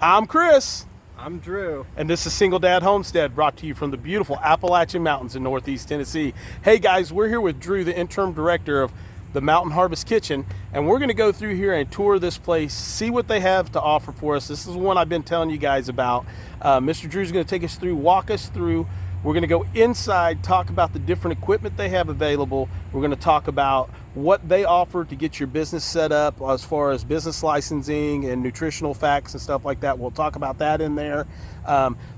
I'm Chris. I'm Drew. And this is Single Dad Homestead, brought to you from the beautiful Appalachian Mountains in Northeast Tennessee. Hey guys, we're here with Drew, the interim director of the Mountain Harvest Kitchen, and we're going to go through here and tour this place, see what they have to offer for us. This is one I've been telling you guys about. Mr. Drew's going to take us through, walk us through. We're going to go inside, talk about the different equipment they have available. We're going to talk about what they offer to get your business set up as far as business licensing and nutritional facts and stuff like that. We'll talk about that in there.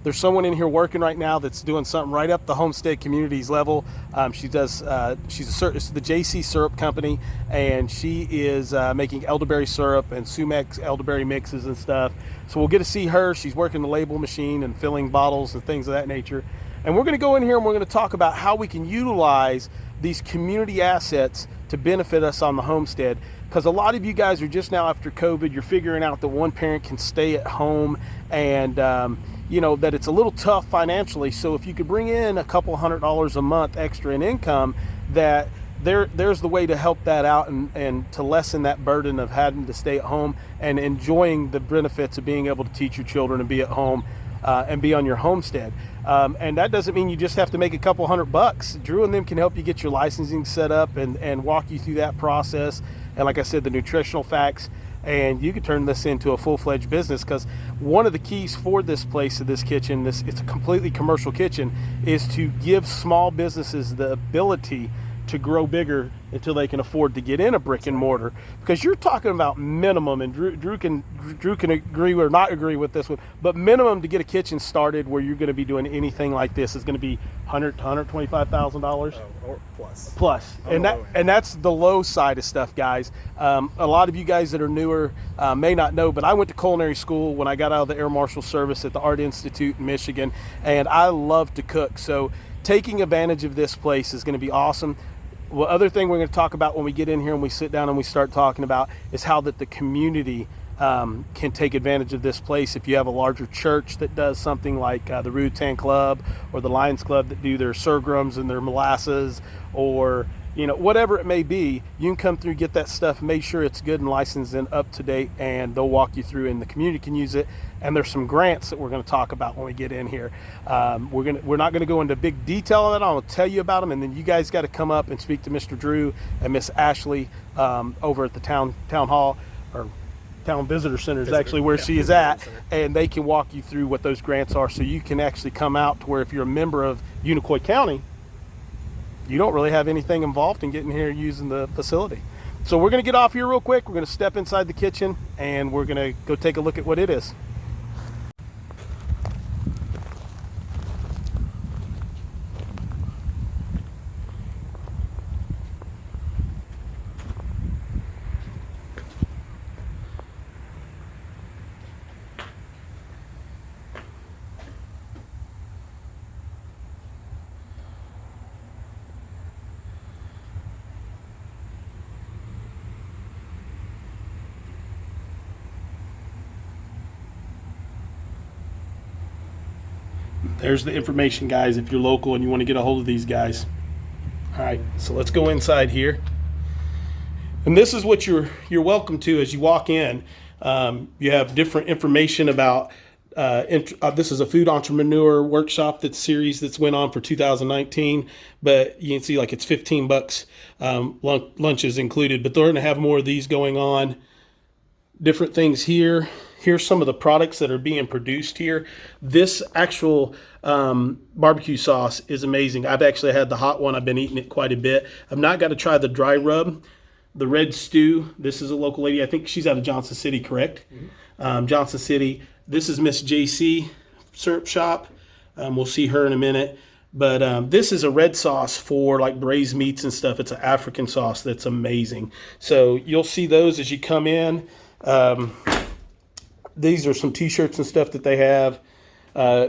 There's someone in here working right now that's doing something right up the Homestead communities level. She's the JC Syrup Company, and she is making elderberry syrup and sumac elderberry mixes and stuff. So we'll get to see her. She's working the label machine and filling bottles and things of that nature. And we're going to go in here and we're going to talk about how we can utilize these community assets to benefit us on the homestead. Because a lot of you guys are just now after COVID, you're figuring out that one parent can stay at home and that it's a little tough financially. So if you could bring in a couple $100 a month extra in income, that there's the way to help that out and to lessen that burden of having to stay at home and enjoying the benefits of being able to teach your children and be at home and be on your homestead. And that doesn't mean you just have to make a couple $100. Drew and them can help you get your licensing set up and walk you through that process. And like I said, the nutritional facts, and you can turn this into a full-fledged business, because one of the keys for this place, this kitchen, it's a completely commercial kitchen, is to give small businesses the ability to grow bigger until they can afford to get in a brick and mortar. Because you're talking about minimum, and Drew can agree or not agree with this one, but minimum to get a kitchen started where you're going to be doing anything like this is going to be $100,000 to $125,000 or plus. Plus, and that's the low side of stuff, guys. A lot of you guys that are newer may not know, but I went to culinary school when I got out of the Air Marshal Service at the Art Institute in Michigan, and I love to cook. So taking advantage of this place is going to be awesome. Well, other thing we're going to talk about when we get in here and we sit down and we start talking about is how that the community can take advantage of this place. If you have a larger church that does something like the MOUTAIN Club or the Lions Club that do their sorghums and their molasses, or whatever it may be, you can come through, get that stuff, make sure it's good and licensed and up to date, and they'll walk you through and the community can use it. And there's some grants that we're going to talk about when we get in here. We're not going to go into big detail on it. I'll tell you about them, and then you guys got to come up and speak to Mr. Drew and Miss Ashley over at the town hall, or town visitor center is actually where she is at, and they can walk you through what those grants are, so you can actually come out to where if you're a member of UNICOI County, you don't really have anything involved in getting here using the facility. So we're going to get off here real quick. We're going to step inside the kitchen and we're going to go take a look at what it is. There's the information, guys, if you're local and you want to get a hold of these guys. All right, so let's go inside here. And this is what you're welcome to as you walk in. You have different information about, this is a food entrepreneur workshop series that's went on for 2019, but you can see like it's $15, lunch is included, but they're going to have more of these going on. Different things here. Here's some of the products that are being produced here. This actual barbecue sauce is amazing. I've actually had the hot one. I've been eating it quite a bit. I've not got to try the dry rub. The red stew. This is a local lady. I think she's out of Johnson City, correct? Mm-hmm. Johnson City. This is Miss JC Syrup Shop. We'll see her in a minute. But this is a red sauce for like braised meats and stuff. It's an African sauce that's amazing. So you'll see those as you come in. These are some t-shirts and stuff that they have.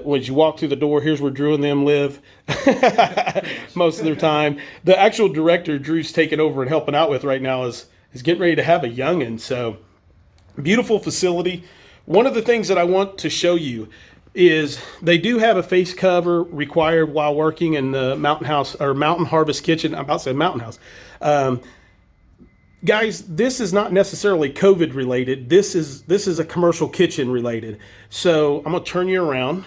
When you walk through the door, here's where Drew and them live most of their time. The actual director Drew's taking over and helping out with right now is getting ready to have a youngin'. So beautiful facility. One of the things that I want to show you is they do have a face cover required while working in the Mountain Harvest Kitchen. I'm about to say Mountain House. Guys, this is not necessarily COVID related. This is a commercial kitchen related. So I'm gonna turn you around.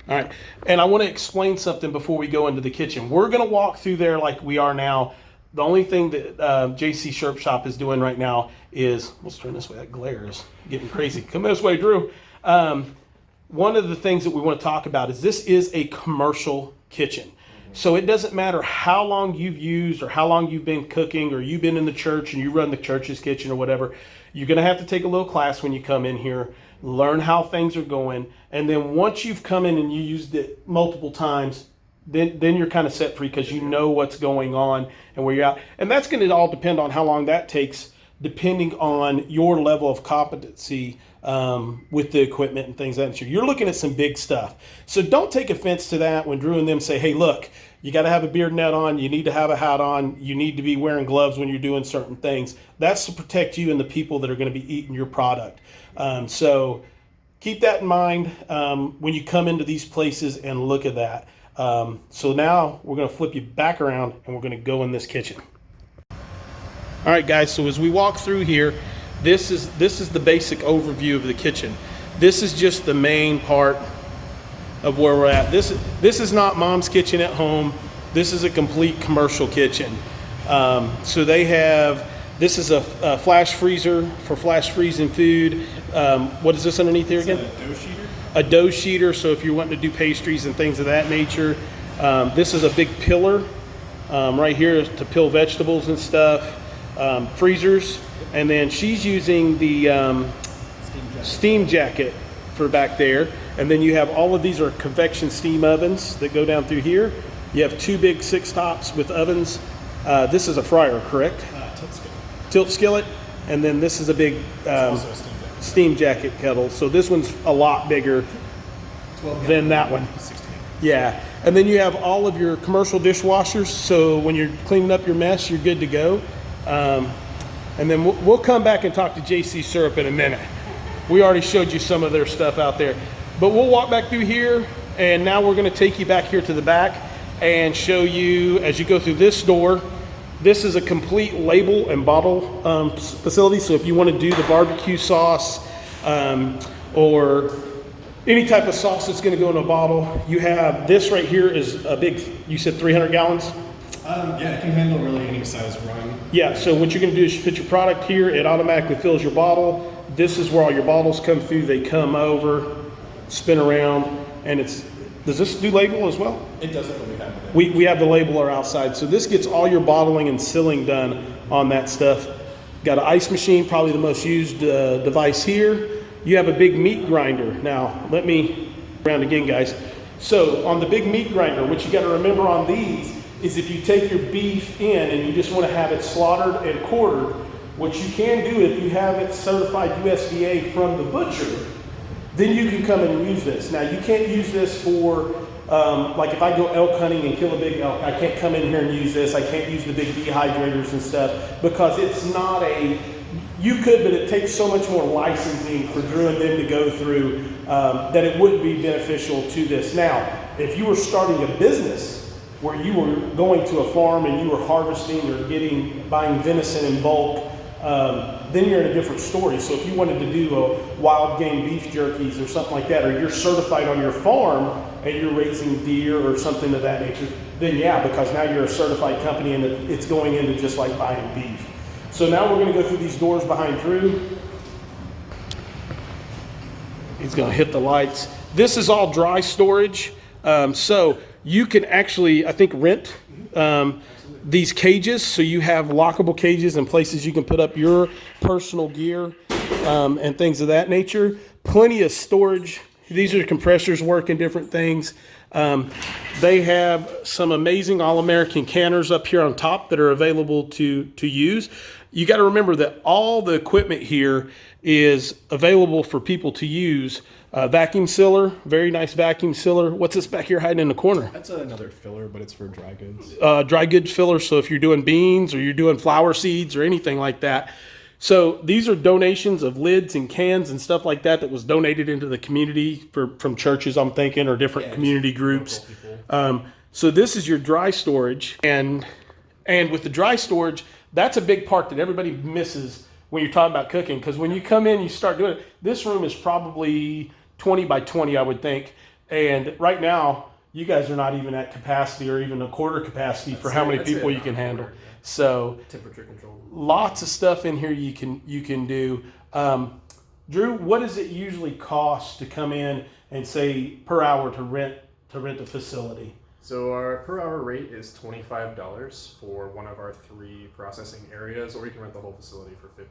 All right, and I want to explain something before we go into the kitchen. We're gonna walk through there like we are now. The only thing that JC Sherp Shop is doing right now is, let's turn this way. That glare is getting crazy. Come this way, Drew. One of the things that we want to talk about is this is a commercial kitchen. So it doesn't matter how long you've used or how long you've been cooking or you've been in the church and you run the church's kitchen or whatever. You're going to have to take a little class when you come in here, learn how things are going. And then once you've come in and you used it multiple times, then you're kind of set free because you know what's going on and where you're at. And that's going to all depend on how long that takes, depending on your level of competency with the equipment and things of that nature. You're looking at some big stuff. So don't take offense to that when Drew and them say, hey, look, you got to have a beard net on. You need to have a hat on. You need to be wearing gloves when you're doing certain things. That's to protect you and the people that are going to be eating your product. So keep that in mind when you come into these places and look at that. So now we're going to flip you back around and we're going to go in this kitchen. All right, guys, so as we walk through here, this is the basic overview of the kitchen. This is just the main part of where we're at. This is not mom's kitchen at home. This is a complete commercial kitchen. So they have, this is a flash freezer for flash freezing food. What is this underneath here again? A dough sheeter. A dough sheeter, so if you're wanting to do pastries and things of that nature. This is a big pillar right here to peel vegetables and stuff. Freezers, and then she's using the steam jacket for back there. And then you have all of these are convection steam ovens that go down through here. You have two big 6 tops with ovens. This is a fryer, correct? Tilt skillet. And then this is a big steam jacket kettle. So this one's a lot bigger than that one. 16. Yeah. And then you have all of your commercial dishwashers. So when you're cleaning up your mess, you're good to go. And then we'll come back and talk to JC Syrup in a minute. We already showed you some of their stuff out there. But we'll walk back through here, and now we're going to take you back here to the back and show you, as you go through this door, this is a complete label and bottle facility. So if you want to do the barbecue sauce or any type of sauce that's going to go in a bottle, you have this right here is a big, you said 300 gallons? Yeah, it can handle really any size run. Yeah, so what you're going to do is you put your product here, it automatically fills your bottle. This is where all your bottles come through. They come over, spin around, and it's, does this do label as well? It doesn't really have it. We have the labeler outside. So this gets all your bottling and sealing done on that stuff. Got an ice machine, probably the most used device here. You have a big meat grinder. Now, let me around again, guys. So on the big meat grinder, what you got to remember on these is if you take your beef in and you just want to have it slaughtered and quartered, what you can do if you have it certified USDA from the butcher, then you can come and use this. Now you can't use this for, like if I go elk hunting and kill a big elk, I can't come in here and use this. I can't use the big dehydrators and stuff because it's not a, you could, but it takes so much more licensing for Drew and them to go through that it wouldn't be beneficial to this. Now, if you were starting a business where you were going to a farm and you were harvesting or buying venison in bulk, then you're in a different story. So if you wanted to do a wild game beef jerkies or something like that, or you're certified on your farm and you're raising deer or something of that nature, then yeah, because now you're a certified company and it's going into just like buying beef. So now we're going to go through these doors behind Drew. He's going to hit the lights. This is all dry storage. So you can actually, I think, rent these cages. So you have lockable cages and places you can put up your personal gear and things of that nature. Plenty of storage. These are compressors working different things. They have some amazing All-American canners up here on top that are available to use. You got to remember that all the equipment here is available for people to use. Vacuum sealer, very nice vacuum sealer. What's this back here hiding in the corner? That's another filler, but it's for dry goods. Dry goods filler, so if you're doing beans or you're doing flower seeds or anything like that. So these are donations of lids and cans and stuff like that was donated into the community from churches, I'm thinking, or different community groups. So this is your dry storage. And with the dry storage, that's a big part that everybody misses when you're talking about cooking. Because when you come in, you start doing it. This room is probably 20 by 20, I would think. And right now, you guys are not even at capacity or even a quarter capacity for how many people you can handle. So temperature control. Lots of stuff in here you can do. Drew, what does it usually cost to come in and say per hour to rent the facility? So our per hour rate is $25 for one of our 3 processing areas, or you can rent the whole facility for $50.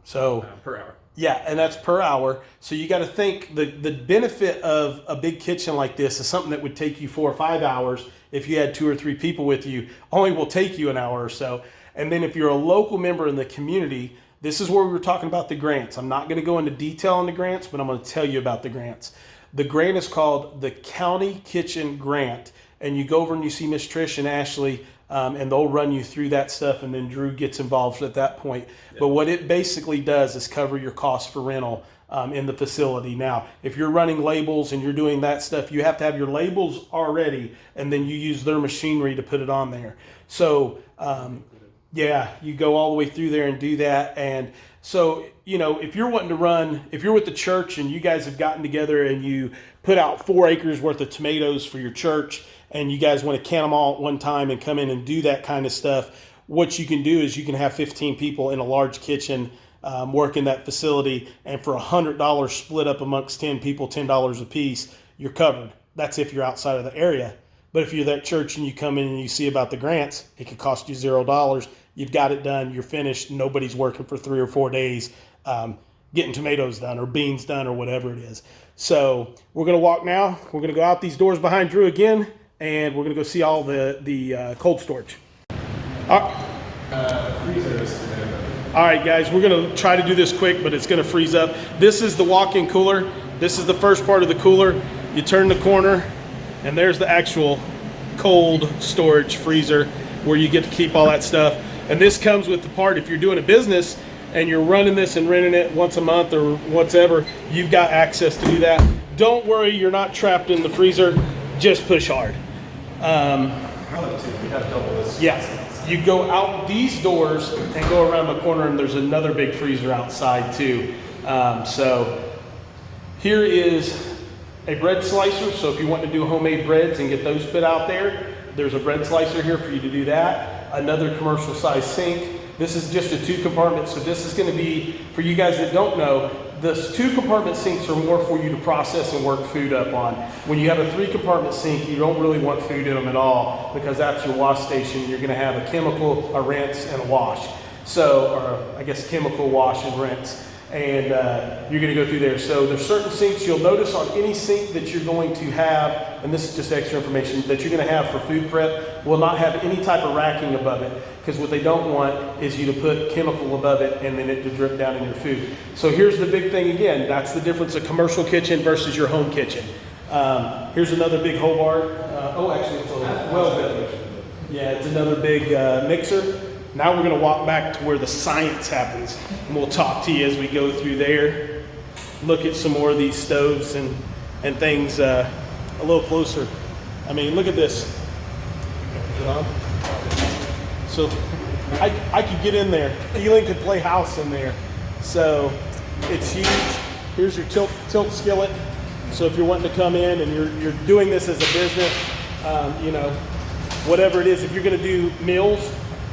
So per hour. Yeah, and that's per hour. So you got to think the benefit of a big kitchen like this is something that would take you 4 or 5 hours if you had 2 or 3 people with you, only will take you an hour or so. And then if you're a local member in the community, this is where we were talking about the grants. I'm not going to go into detail on the grants, but I'm going to tell you about the grants. The grant is called the County Kitchen Grant, and you go over and you see Miss Trish and Ashley, and they'll run you through that stuff, and then Drew gets involved at that point. Yep. But what it basically does is cover your cost for rental in the facility. Now, if you're running labels and you're doing that stuff, you have to have your labels already, and then you use their machinery to put it on there. So, yeah, you go all the way through there and do that. And so, you know, if you're wanting to run, if you're with the church and you guys have gotten together and you put out 4 acres worth of tomatoes for your church and you guys want to can them all at one time and come in and do that kind of stuff, what you can do is you can have 15 people in a large kitchen work in that facility, and for $100 split up amongst 10 people, $10 a piece, you're covered. That's if you're outside of the area. But if you're that church and you come in and you see about the grants, it could cost you $0. You've got it done. You're finished. Nobody's working for 3 or 4 days getting tomatoes done or beans done or whatever it is. So we're going to walk now. We're going to go out these doors behind Drew again, and we're going to go see all the cold storage. All right, guys, we're going to try to do this quick, but it's going to freeze up. This is the walk-in cooler. This is the first part of the cooler. You turn the corner, and there's the actual cold storage freezer where you get to keep all that stuff. And this comes with the part, if you're doing a business and you're running this and renting it once a month or whatever, you've got access to do that. Don't worry, you're not trapped in the freezer. Just push hard. Yeah. You go out these doors and go around the corner, and there's another big freezer outside too. So here is a bread slicer. So if you want to do homemade breads and get those put out there, there's a bread slicer here for you to do that. Another commercial size sink. This is just a 2-compartment. So this is going to be, for you guys that don't know, this 2-compartment sinks are more for you to process and work food up on. When you have a 3-compartment sink, you don't really want food in them at all, because that's your wash station. You're going to have a chemical, a rinse, and a wash. So, or I guess chemical, wash, and rinse. And you're going to go through there. So there's certain sinks you'll notice on any sink that you're going to have, and this is just extra information, that you're going to have for food prep will not have any type of racking above it, because what they don't want is you to put chemical above it and then it to drip down in your food. So here's the big thing again. That's the difference of commercial kitchen versus your home kitchen. Here's another big Hobart. Actually, it's a well bit. Yeah, it's another big mixer. Now we're going to walk back to where the science happens, and we'll talk to you as we go through there. Look at some more of these stoves and things a little closer. I mean, look at this. So I could get in there. ELYN could play house in there. So it's huge. Here's your tilt skillet. So if you're wanting to come in and you're doing this as a business, you know, whatever it is, if you're going to do meals,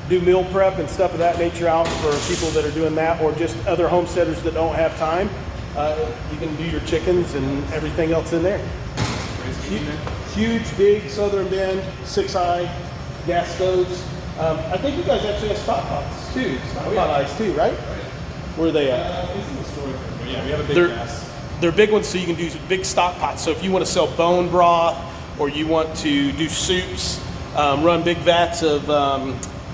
do meal prep and stuff of that nature out for people that are doing that, or just other homesteaders that don't have time, you can do your chickens and everything else in there. Huge, big Southern Bend 6i gas stoves. I think you guys actually have stock pots too. Stock pot ice too, right? Where are they at? It's in the store. Yeah, we have a big gas. They're big ones, so you can do big stock pots. So if you want to sell bone broth, or you want to do soups, run big vats of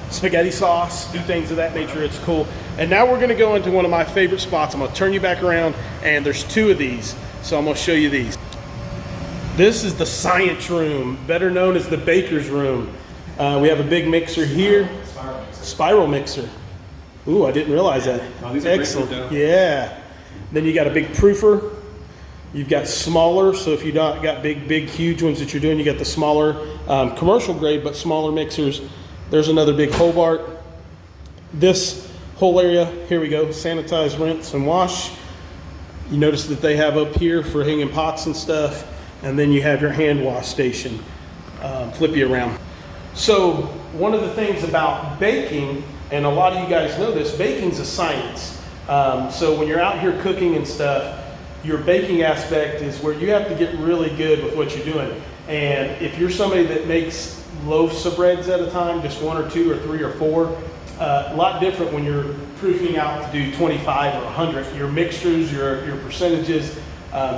spaghetti sauce, do things of that nature, it's cool. And now we're going to go into one of my favorite spots. I'm going to turn you back around, and there's 2 of these, so I'm going to show you these. This is the science room, better known as the baker's room. We have a big mixer here, spiral mixer. Ooh, I didn't realize that. Oh, these are excellent. Yeah. Then you got a big proofer. You've got smaller, so if you don't got big, huge ones that you're doing, you got the smaller commercial grade, but smaller mixers. There's another big Hobart. This whole area, here we go, sanitize, rinse, and wash. You notice that they have up here for hanging pots and stuff, and then you have your hand wash station. Flip you around. So one of the things about baking, and a lot of you guys know this, baking's a science. So when you're out here cooking and stuff, your baking aspect is where you have to get really good with what you're doing. And if you're somebody that makes loaves of breads at a time, just 1 or 2 or 3 or 4, a lot different when you're proofing out to do 25 or 100. Your mixtures, your percentages,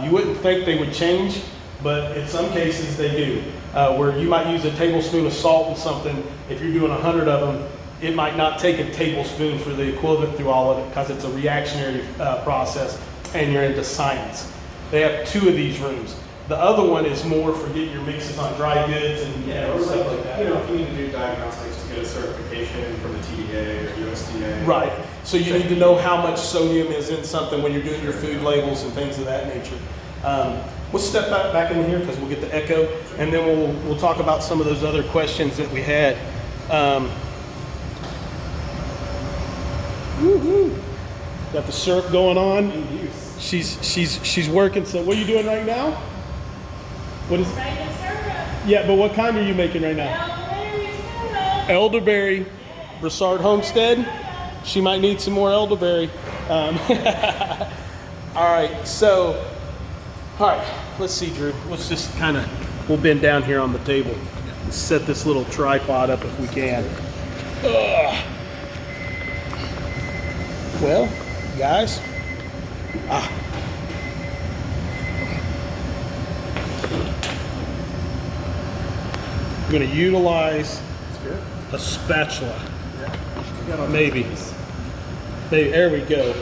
you wouldn't think they would change, but in some cases they do. Where you might use a tablespoon of salt in something, if you're doing 100 of them, it might not take a tablespoon for the equivalent through all of it because it's a reactionary process and you're into science. They have 2 of these rooms. The other one is more for getting your mixes on dry goods and stuff like that. You know, if you need to do diagnostics to get a certification from the TDA or USDA. Right. So you need to know how much sodium is in something when you're doing your food labels and things of that nature. We'll step back in here because we'll get the echo, and then we'll talk about some of those other questions that we had. Got the syrup going on. She's working. So what are you doing right now? What is? Yeah, but what kind are you making right now? Elderberry. Broussard Homestead. She might need some more elderberry. All right, so, all right, let's see, Drew. Let's just we'll bend down here on the table. Let's set this little tripod up if we can. Well, guys, we're going to utilize a spatula. Maybe. There we go.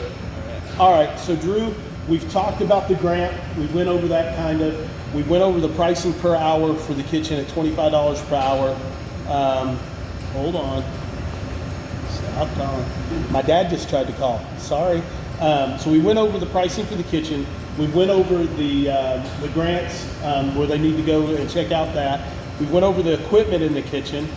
All right, so Drew, we've talked about the grant. We went over that we went over the pricing per hour for the kitchen at $25 per hour. Hold on. Stop calling. My dad just tried to call. Sorry. So we went over the pricing for the kitchen. We went over the grants where they need to go and check out that. We went over the equipment in the kitchen.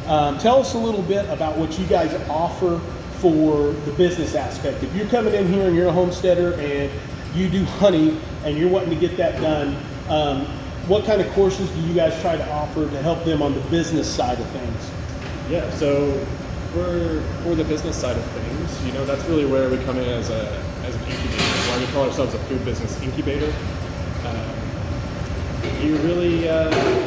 Tell us a little bit about what you guys offer for the business aspect. If you're coming in here and you're a homesteader and you do honey and you're wanting to get that done, what kind of courses do you guys try to offer to help them on the business side of things? Yeah, so for the business side of things, you know, that's really where we come in as an incubator. Why we call ourselves a food business incubator.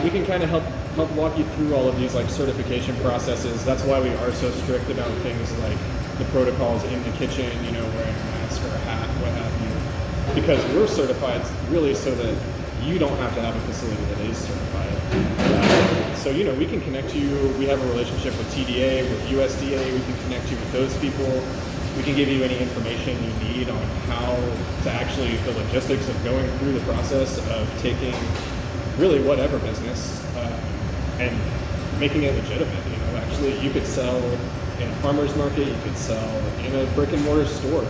We can kind of help walk you through all of these like certification processes. That's why we are so strict about things like the protocols in the kitchen, you know, wearing a mask or a hat, what have you. Because we're certified really so that you don't have to have a facility that is certified. So, you know, we can connect you. We have a relationship with TDA, with USDA. We can connect you with those people. We can give you any information you need on how to actually, the logistics of going through the process of taking really whatever business and making it legitimate. You know, actually, you could sell in a farmer's market, you could sell in a brick and mortar store.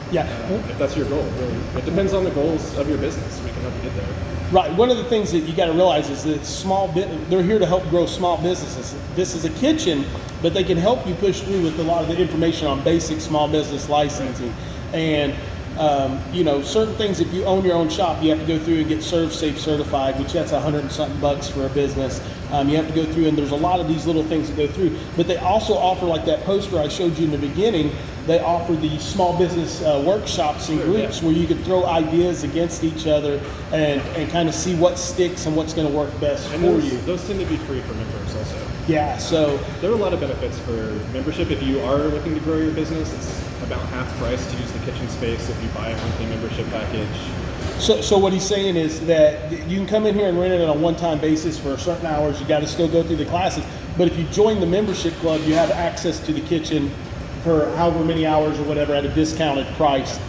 Yeah. If that's your goal, really. It depends on the goals of your business. We can help you get there. Right. One of the things that you got to realize is that they're here to help grow small businesses. This is a kitchen, but they can help you push through with a lot of the information on basic small business licensing. And, you know, certain things, if you own your own shop, you have to go through and get ServSafe certified, which that's $100 and something bucks for a business. You have to go through, and there's a lot of these little things that go through. But they also offer, like that poster I showed you in the beginning, they offer the small business workshops and groups where you can throw ideas against each other and kind of see what sticks and what's going to work best for you. Those tend to be free for members also. Yeah, so there are a lot of benefits for membership. If you are looking to grow your business, it's about half price to use the kitchen space if you buy a monthly membership package. So what he's saying is that you can come in here and rent it on a one-time basis for certain hours. You got to still go through the classes. But if you join the membership club, you have access to the kitchen for however many hours or whatever at a discounted price.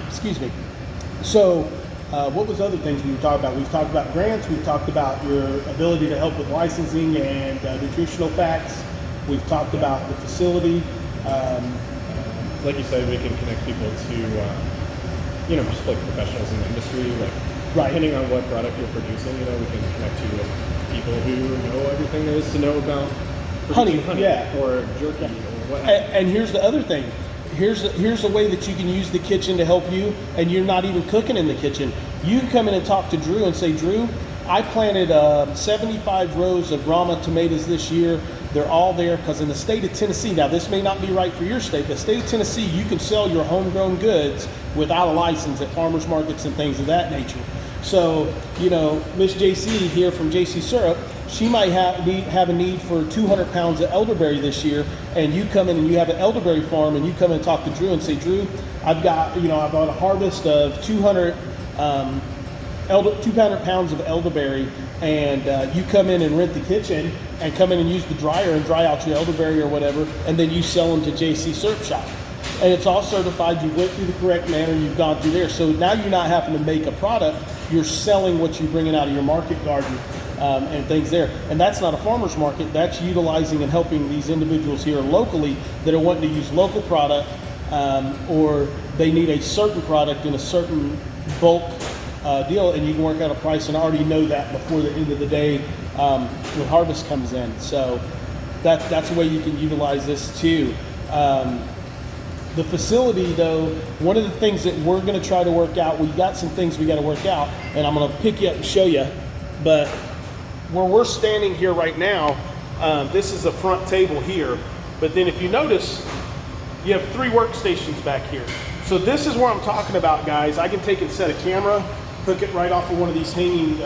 Excuse me. So what was other things we were talking about? We've talked about grants. We've talked about your ability to help with licensing and nutritional facts. We've talked about the facility. Like you said, we can connect people to you know, just like professionals in the industry, like depending on what product you're producing, you know, we can connect you with people who know everything there is to know about honey, yeah, or jerky or what have you. And here's the other thing. Here's a way that you can use the kitchen to help you, and you're not even cooking in the kitchen. You can come in and talk to Drew and say, Drew, I planted 75 rows of Rama tomatoes this year. They're all there because in the state of Tennessee, now this may not be right for your state, but the state of Tennessee, you can sell your homegrown goods without a license at farmers markets and things of that nature. So, you know, Miss JC here from JC Syrup, she might have a need for 200 pounds of elderberry this year, and you come in and you have an elderberry farm, and you come in and talk to Drew and say, Drew, I've got a harvest of 200 pounds of elderberry, and you come in and rent the kitchen and come in and use the dryer and dry out your elderberry or whatever, and then you sell them to JC Syrup Shop. And it's all certified, you went through the correct manner, you've gone through there. So now you're not having to make a product, you're selling what you're bringing out of your market garden and things there. And that's not a farmer's market, that's utilizing and helping these individuals here locally that are wanting to use local product, or they need a certain product in a certain bulk deal, and you can work out a price and already know that before the end of the day when harvest comes in. So that's a way you can utilize this too. The facility though, one of the things that we're going to try to work out, we got some things we got to work out, and I'm going to pick you up and show you, but where we're standing here right now, this is the front table here, but then if you notice, you have 3 workstations back here. So this is where I'm talking about, guys. I can take and set a camera, hook it right off of one of these hanging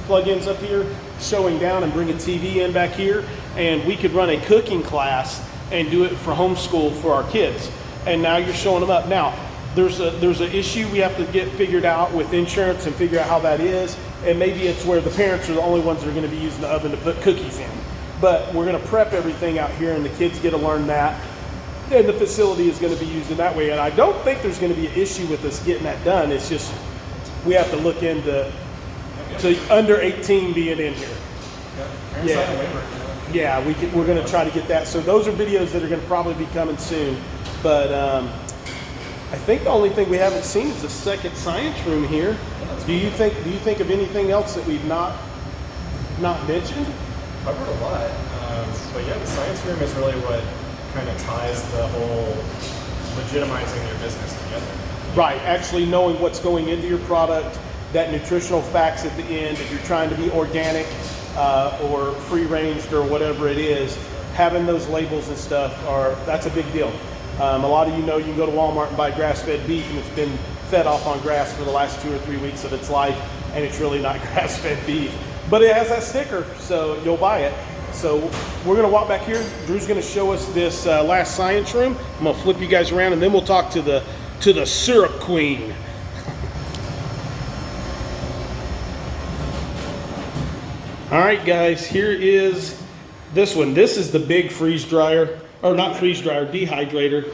plug-ins up here, showing down, and bring a TV in back here, and we could run a cooking class and do it for homeschool for our kids. And now you're showing them up. Now, there's an issue we have to get figured out with insurance and figure out how that is, and maybe it's where the parents are the only ones that are going to be using the oven to put cookies in. But we're going to prep everything out here, and the kids get to learn that, and the facility is going to be used in that way. And I don't think there's going to be an issue with us getting that done. It's just we have to look into under 18 being in here. Yeah, we're going to try to get that. So those are videos that are going to probably be coming soon. But I think the only thing we haven't seen is the second science room here. Do you think of anything else that we've not mentioned? Covered a lot, but yeah, the science room is really what kind of ties the whole legitimizing your business together. Right, actually knowing what's going into your product, that nutritional facts at the end, if you're trying to be organic or free-ranged or whatever it is, having those labels and stuff, that's a big deal. A lot of you know you can go to Walmart and buy grass-fed beef, and it's been fed off on grass for the last 2 or 3 weeks of its life, and it's really not grass-fed beef. But it has that sticker, so you'll buy it. So we're gonna walk back here. Drew's gonna show us this last science room. I'm gonna flip you guys around, and then we'll talk to the syrup queen. All right, guys, here is this one. This is the big freeze dryer, or not freeze dryer, dehydrator.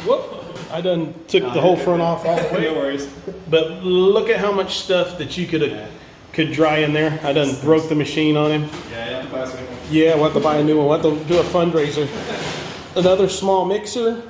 Whoop, I done took the whole front off all the way. No worries. But look at how much stuff that you could dry in there. I done broke the machine on him. Yeah, you have to buy a new one. Yeah, we'll have to buy a new one. We'll have to do a fundraiser. Another small mixer.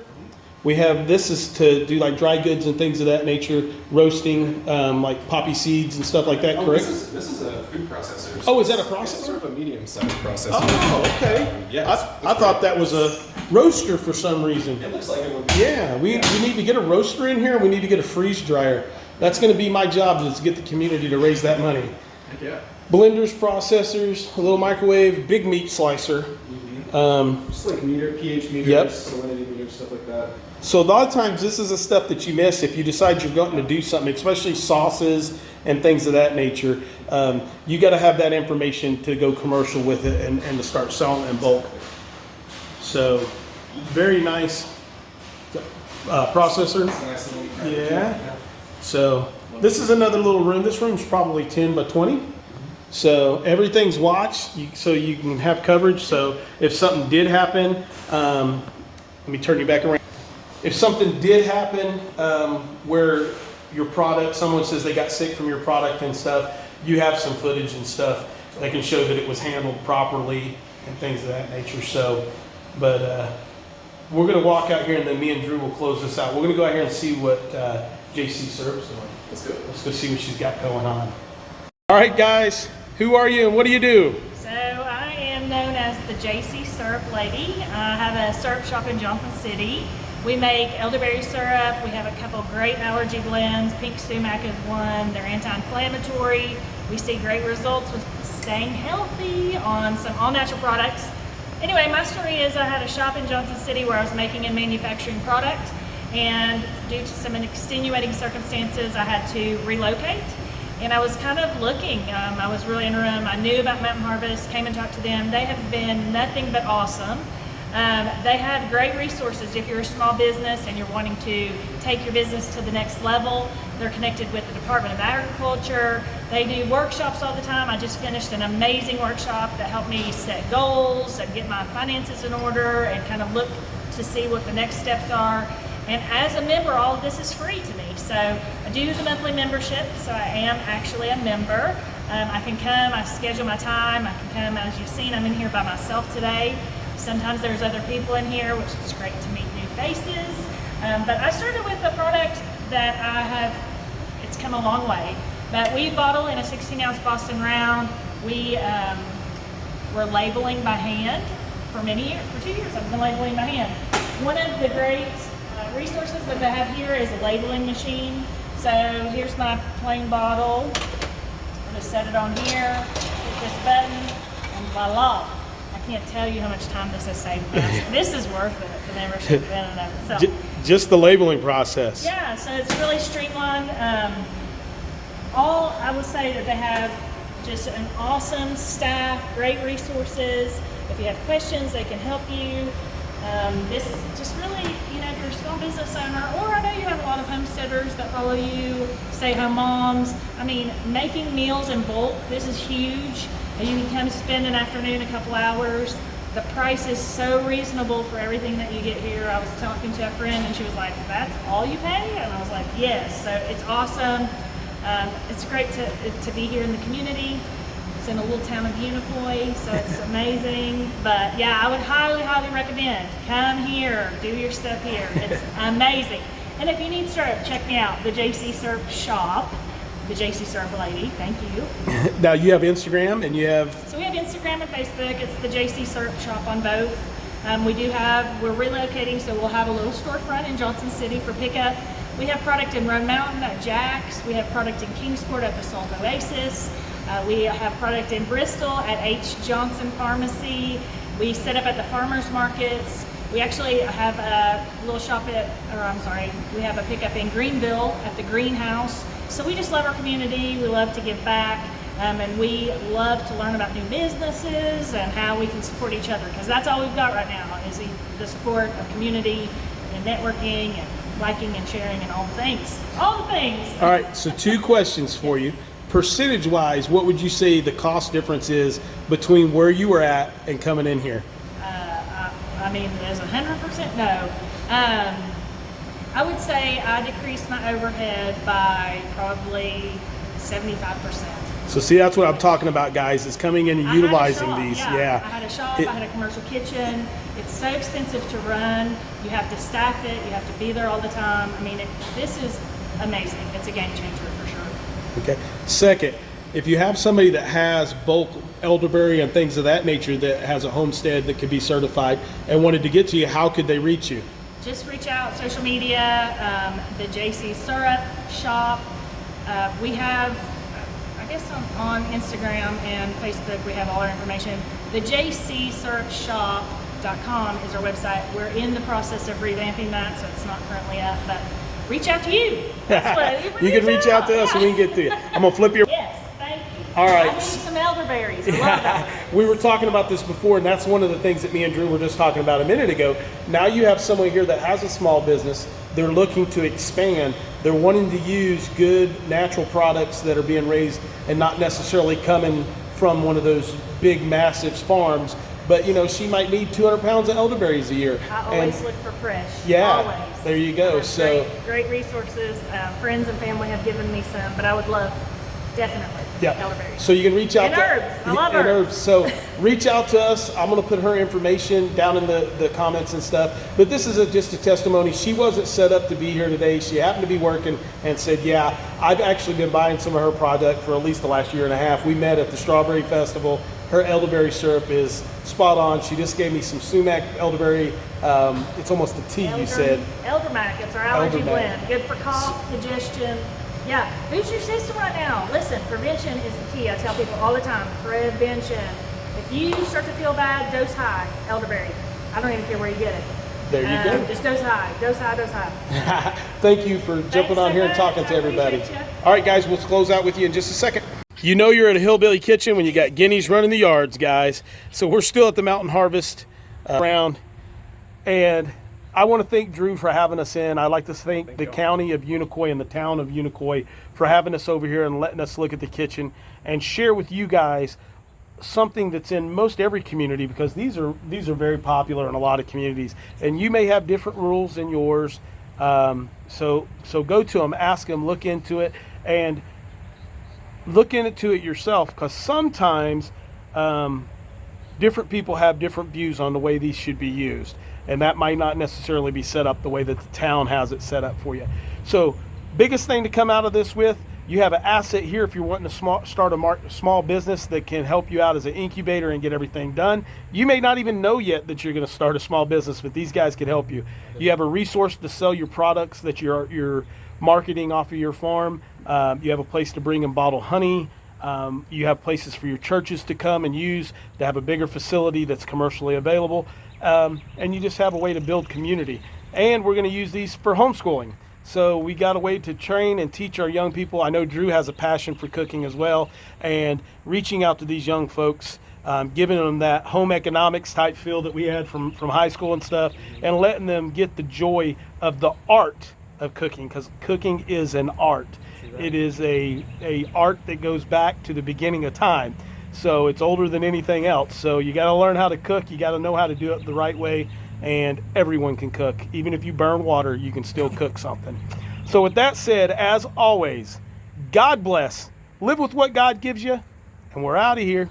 We have, this is to do like dry goods and things of that nature, roasting, like poppy seeds and stuff like that, correct? This is a food processor. Oh, is that a processor? It's sort of a medium-sized processor. Oh, okay. I thought that was a roaster for some reason. It looks like it would be. Yeah, we need to get a roaster in here, and we need to get a freeze dryer. That's going to be my job, is to get the community to raise that money. Heck yeah. Blenders, processors, a little microwave, big meat slicer. Just like pH meters, Yep. salinity meters, stuff like that. So a lot of times this is the stuff that you miss if you decide you're going to do something, especially sauces and things of that nature. You got to have that information to go commercial with it and to start selling it in bulk. So very nice processor. It's a nice little Yeah. So this is another little room. This room's probably 10 by 20. So everything's watched, so you can have coverage. So if something did happen, let me turn you back around. If something did happen where your product, someone says they got sick from your product and stuff, you have some footage and stuff that can show that it was handled properly and things of that nature. So, but we're going to walk out here, and then me and Drew will close this out. We're going to go out here and see what JC Syrup's doing. Let's do it. Let's go see what she's got going on. All right, guys, who are you and what do you do? So I JC Syrup Lady. I have a syrup shop in Johnson City. We make elderberry syrup. We have a couple great allergy blends. Pink sumac is one. They're anti-inflammatory. We see great results with staying healthy on some all-natural products. Anyway, my story is I had a shop in Johnson City where I was making and manufacturing product, and due to some extenuating circumstances, I had to relocate. And I was kind of looking. I was really in a room. I knew about Mountain Harvest, came and talked to them. They have been nothing but awesome. They have great resources if you're a small business and you're wanting to take your business to the next level. They're connected with the Department of Agriculture. They do workshops all the time. I just finished an amazing workshop that helped me set goals and get my finances in order and kind of look to see what the next steps are. And as a member, all of this is free to me. So I do the monthly membership, so I am actually a member. I can come, I schedule my time, I can come. As you've seen, I'm in here by myself today. Sometimes there's other people in here, which is great to meet new faces. But I started with a product that it's come a long way. But we bottle in a 16-ounce Boston Round. We were labeling by hand for 2 years. I've been labeling by hand. One of the great resources that they have here is a labeling machine. So here's my plain bottle. I'm gonna set it on here, hit this button, and voila. I can't tell you how much time this has saved me. This is worth it, the membership in and of itself. Just the labeling process. Yeah, so it's really streamlined. I would say that they have just an awesome staff, great resources. If you have questions, they can help you. This just really, if you're a small business owner, or I know you have a lot of homesteaders that follow you, stay-at-home moms. I mean, making meals in bulk, this is huge. And you can come spend an afternoon, a couple hours. The price is so reasonable for everything that you get here. I was talking to a friend and she was like, "That's all you pay?" And I was like, "Yes." So it's awesome. It's great to be here in the community. It's in a little town of UNICOI, so it's amazing. But yeah, I would highly, highly recommend. Come here, do your stuff here. It's amazing. And if you need syrup, check me out, the JC Syrup Shop, the JC Syrup Lady. Thank you. Now you have Instagram and you have... So we have Instagram and Facebook. It's the JC Syrup Shop on both. We're relocating, so we'll have a little storefront in Johnson City for pickup. We have product in Roan Mountain at Jack's. We have product in Kingsport at the Salt Oasis. We have product in Bristol at H. Johnson Pharmacy. We set up at the farmers markets. We actually have a little shop we have a pickup in Greenville at the Greenhouse. So we just love our community. We love to give back. And we love to learn about new businesses and how we can support each other, because that's all we've got right now is the support of community and networking and liking and sharing and all the things. All the things. All right, so 2 questions for you. Percentage-wise, what would you say the cost difference is between where you were at and coming in here? I mean, there's 100% no. I would say I decreased my overhead by probably 75%. So see, that's what I'm talking about, guys, is coming in and utilizing these. Yeah. I had a shop, I had a commercial kitchen. It's so expensive to run. You have to staff it. You have to be there all the time. I mean, this is amazing. It's a game changer for sure. Okay. Second, if you have somebody that has bulk elderberry and things of that nature that has a homestead that could be certified and wanted to get to you, how could they reach you? Just reach out, social media, the JC Syrup Shop. We have, I guess on Instagram and Facebook, we have all our information. The jcsyrupshop.com is our website. We're in the process of revamping that, so it's not currently up, but reach out to you. That's what, you can reach out to us and we can get to you. I'm going to flip your... Yes, thank you. All right. I need some elderberries. I love that. We were talking about this before, and that's one of the things that me and Drew were just talking about a minute ago. Now you have someone here that has a small business. They're looking to expand. They're wanting to use good natural products that are being raised and not necessarily coming from one of those big, massive farms. But, she might need 200 pounds of elderberries a year. I always look for fresh. Yeah, always. There you go. So great resources. Friends and family have given me some, but I would love definitely elderberries. So you can reach out and herbs. I love herbs. So reach out to us. I'm going to put her information down in the comments and stuff. But this is just a testimony. She wasn't set up to be here today. She happened to be working and said, "Yeah, I've actually been buying some of her product for at least the last year and a half." We met at the Strawberry Festival. her elderberry syrup is spot on. She just gave me some sumac elderberry. It's almost a tea, you said. Eldermac, it's our allergy Eldermac. blend. Good for cough, digestion. Yeah, boost your system right now. Listen, prevention is the key. I tell people all the time, prevention. If you start to feel bad, dose high, elderberry. I don't even care where you get it. There you go. Just dose high, dose high, dose high. Thank you for jumping on so here and much. talking to I everybody. appreciate ya. All right, guys, we'll close out with you in just a second. You know you're at a hillbilly kitchen when you got guineas running the yards, guys. So we're still at the Mountain Harvest round. And I want to thank Drew for having us in. I'd like to thank the county of UNICOI and the town of UNICOI for having us over here and letting us look at the kitchen and share with you guys something that's in most every community, because these are very popular in a lot of communities, and you may have different rules in yours. So go to them, ask them, look into it, and look into it yourself, because sometimes different people have different views on the way these should be used, and that might not necessarily be set up the way that the town has it set up for you. So biggest thing to come out of this with, you have an asset here if you're wanting to start a small business that can help you out as an incubator and get everything done. You may not even know yet that you're going to start a small business, but these guys can help you. You have a resource to sell your products that you're marketing off of your farm. You have a place to bring and bottle honey. You have places for your churches to come and use, to have a bigger facility that's commercially available. And you just have a way to build community. And we're going to use these for homeschooling. So we got a way to train and teach our young people. I know Drew has a passion for cooking as well, and reaching out to these young folks, giving them that home economics type feel that we had from high school and stuff, and letting them get the joy of the art of cooking, because cooking is an art. It is a art that goes back to the beginning of time. So it's older than anything else. So you got to learn how to cook. You got to know how to do it the right way. And everyone can cook. Even if you burn water, you can still cook something. So with that said, as always, God bless. Live with what God gives you. And we're out of here.